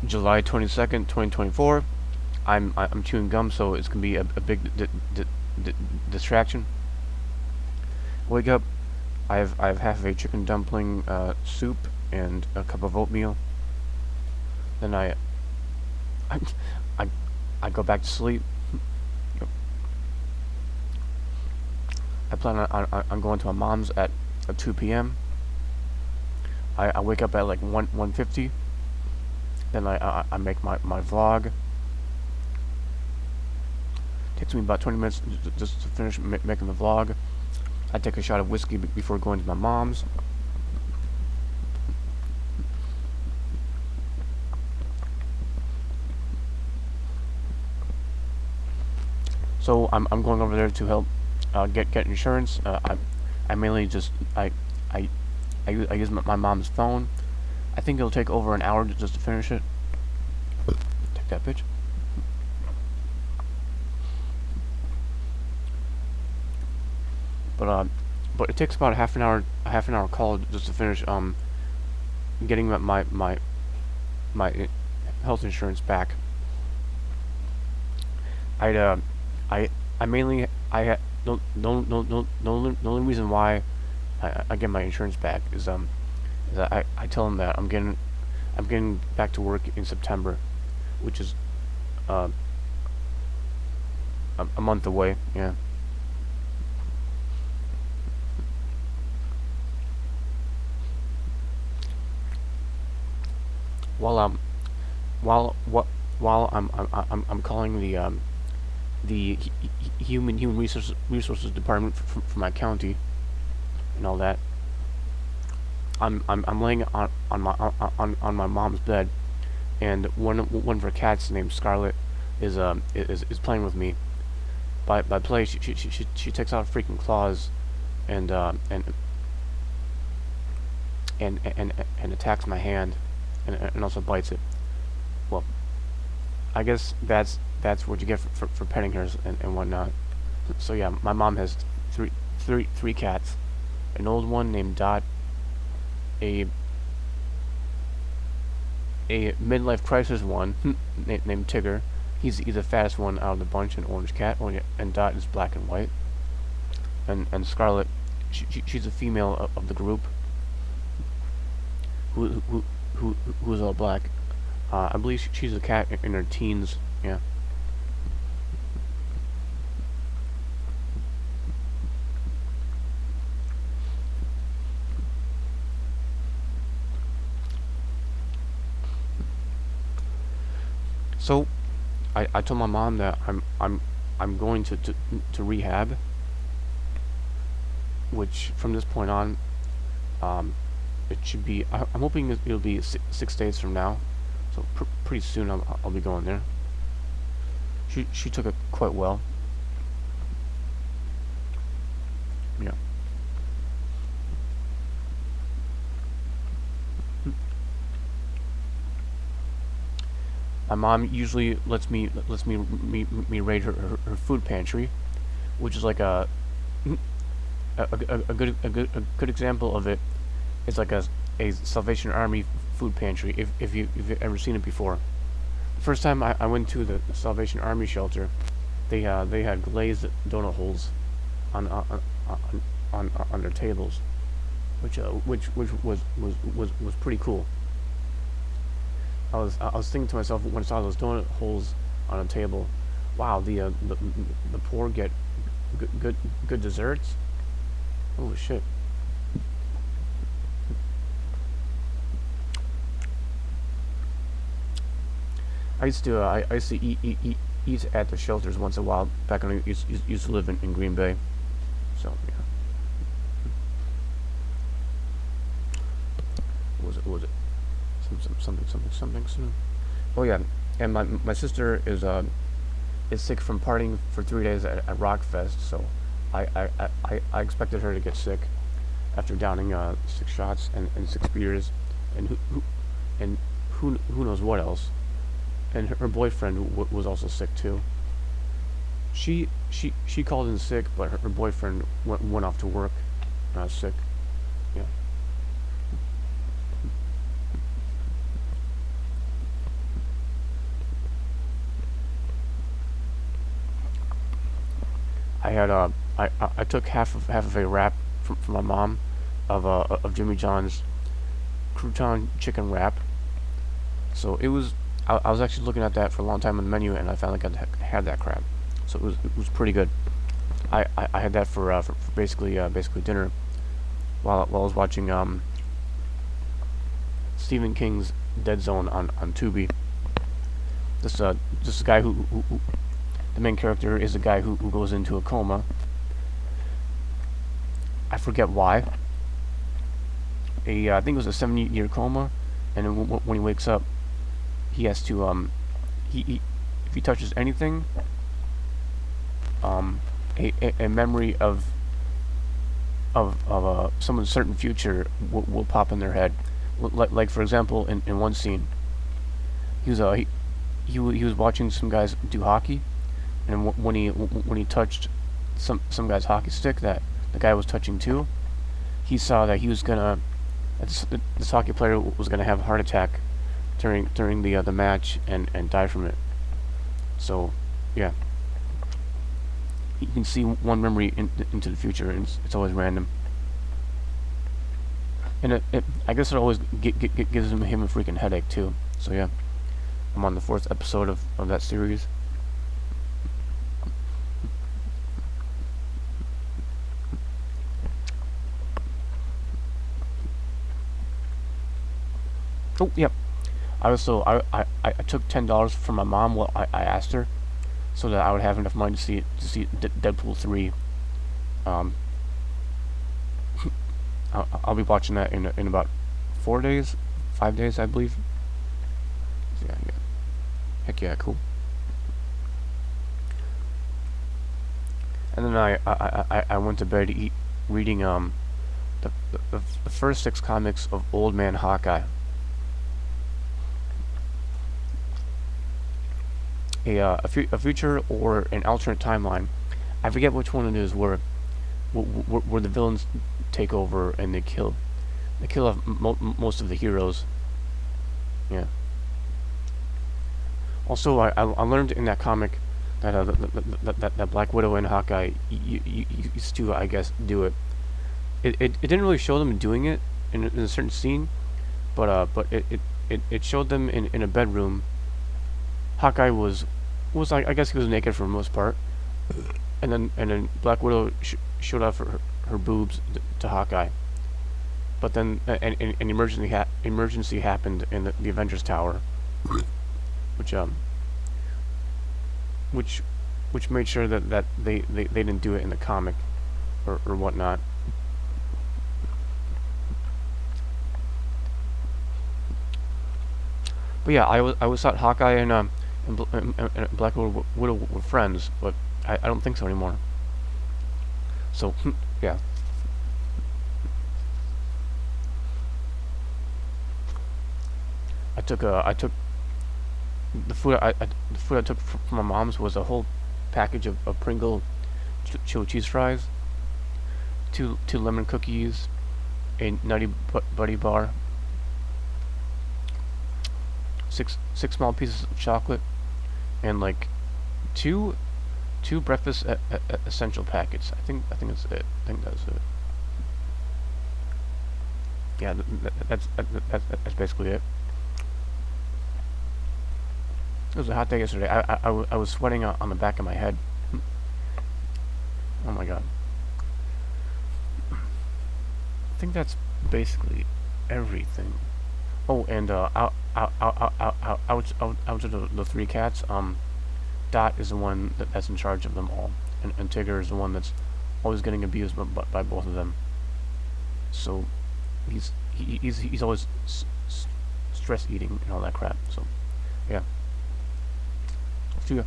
July 22nd, 2024. I'm chewing gum, so it's gonna be a big distraction. Wake up. I have half of a chicken dumpling soup and a cup of oatmeal. Then I I, I go back to sleep. I plan on going to my mom's at 2 p.m. I wake up at like 1:50. Then I make my vlog. Takes me about 20 minutes just to finish making the vlog. I take a shot of whiskey before going to my mom's. So I'm going over there to help get insurance. I mainly just I I use my mom's phone. I think it'll take over an hour just to finish it. Take that bitch. But but it takes about a half an hour call just to finish getting my health insurance back. I'd I I mainly I had the only reason why I get my insurance back is that I tell them that I'm getting back to work in September, which is uh a month away. Yeah. While while what while I'm calling the human resources department for my county and all that. I'm laying on my mom's bed, and one of her cats named Scarlet is playing with me. By play, she takes out freaking claws and and attacks my hand, and also bites it. Well, I guess that's what you get for petting her and whatnot. So yeah, my mom has three cats, an old one named Dot, a a midlife crisis one named Tigger. He's the fattest one out of the bunch, an orange cat. Oh yeah, and Dot is black and white, and Scarlet, she's a female of the group who who who's all black. I believe she's a cat in her teens. Yeah. So I told my mom that I'm going to rehab, which from this point on, um, it should be. I'm hoping it'll be 6 days from now, so pretty soon I'll be going there. She took it quite well. Yeah. My mom usually lets me raid her food pantry, which is like a good example of it. It's like a Salvation Army food pantry. If you've ever seen it before. The first time I went to the Salvation Army shelter, they had glazed donut holes on on their tables, which was pretty cool. I was thinking to myself when I saw those donut holes on a table, wow, the poor get good desserts. Holy shit! I used to eat at the shelters once in a while back when I used to live in Green Bay. So yeah, what was it something. Oh yeah, and my sister is sick from partying for 3 days at Rockfest, so I expected her to get sick after downing 6 shots and 6 beers, and and who knows what else. And her boyfriend was also sick too. She called in sick, but her boyfriend went off to work sick. Yeah. I had I took half of a wrap from my mom of Jimmy John's crouton chicken wrap. So it was I was actually looking at that for a long time on the menu, and I finally got to had that crab. So it was pretty good. I had that for basically dinner while I was watching Stephen King's Dead Zone on Tubi. This guy who the main character is a guy who goes into a coma. I forget why. I think it was a 7-year coma, and then when he wakes up, he has to he if he touches anything, a memory of someone's certain future will pop in their head. Like for example, in one scene, he was he was watching some guys do hockey, and when he touched some guy's hockey stick that the guy was touching too, he saw that he was gonna this hockey player was gonna have a heart attack during the match and die from it. So yeah, you can see one memory into the future, and it's always random. And I guess it always gives him a freaking headache too. So yeah, I'm on the 4th episode of that series. Oh yep. I took $10 from my mom. Well, I asked her so that I would have enough money to see Deadpool 3. Um, I'll be watching that in about 4 days, 5 days, I believe. Yeah, yeah. Heck yeah, cool. And then I went to bed reading the first 6 comics of Old Man Hawkeye. A future or an alternate timeline. I forget which one it is where the villains take over and they kill off most of the heroes. Yeah. Also, I learned in that comic that that Black Widow and Hawkeye used to, I guess, do it. It didn't really show them doing it in a certain scene, but it showed them in a bedroom. Hawkeye was like, I guess he was naked for the most part, and then Black Widow showed off her boobs to Hawkeye. But then an emergency happened in the Avengers Tower, which made sure that they didn't do it in the comic or whatnot. But yeah, I always thought Hawkeye and Black Widow were friends, but I don't think so anymore. So yeah. I took the food I took from my mom's was a whole package of Pringle chili cheese fries, two lemon cookies, a Nutty Buddy bar, six small pieces of chocolate, and like two breakfast essential packets. I think that's it. I think that's it. Yeah, that's basically it. It was a hot day yesterday. I was sweating on the back of my head. Oh my god. I think that's basically everything. Oh, and out of the 3 cats, Dot is the one that's in charge of them all, and Tigger is the one that's always getting abused by both of them. So he's always stress eating and all that crap. So yeah. See ya.